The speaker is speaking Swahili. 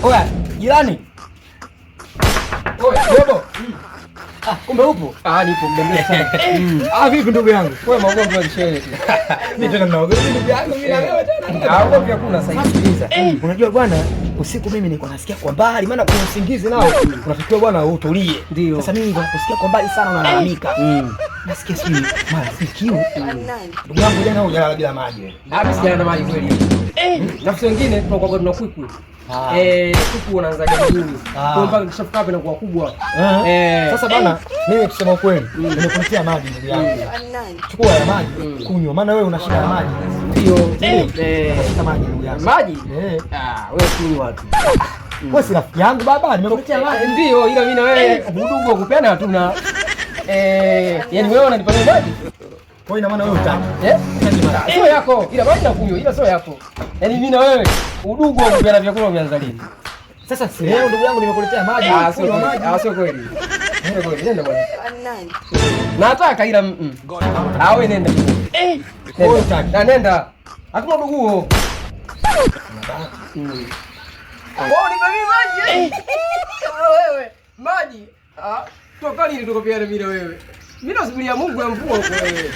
Oya, jirani. Oya, Bobo. Kumbe upo? Nipo muda mrefu sana. Vipi ndugu yangu? Wewe magongo ya shehe. Mimi tena naogopa ndugu yangu mimi na wewe tena. Ngoja kuna sasa sikiliza. Unajua bwana, usiku mimi nilikuwa nasikia kwa mbali, maana kuna usingizi nao. Unatakiwa bwana utulie. Ndio. Sasa mimi nilikuwa nasikia kwa mbali sana unalalamika. Nasikia sijui mara si kiu. Ndugu yangu jana hujalala bila maji wewe. Hapo sijana na maji kweli. Nafsi wengine tunakuwa tuna kwikwi. Kuku unaanza jamii. Kwa mpaka kishafika hapo inakuwa kubwa. Sasa bana, mimi kusema kweli, nimekuletea maji ndugu yangu. Chukua ya maji, kunywa maana wewe una shida ya maji. Ndio. Shika maji ndugu yangu. Maji? Wewe kunywa tu. Wewe si rafiki yangu baba, nimekuletea maji. Ndio, ila mimi na wewe udugu wa kupenda hatuna. Yaani wewe unanipa maji? Kwa ina maana wewe utaki. Sio yako, ila maji ya kunywa, ila sio yako. Yaani mimi na wewe udugu wa kupenda vyakula umeanza lini? Sasa si leo ndugu yangu nimekuletea maji. Sio maji. Sio kweli. Nenda kweli, nenda bwana. Nataka ila wewe nenda. Wewe utaki. Na nenda. Hakuna udugu huo. Ni maji. Wewe, maji. Toka lini tukopeana mimi na wewe? Mimi nasubiria Mungu ya mvua kwa wewe.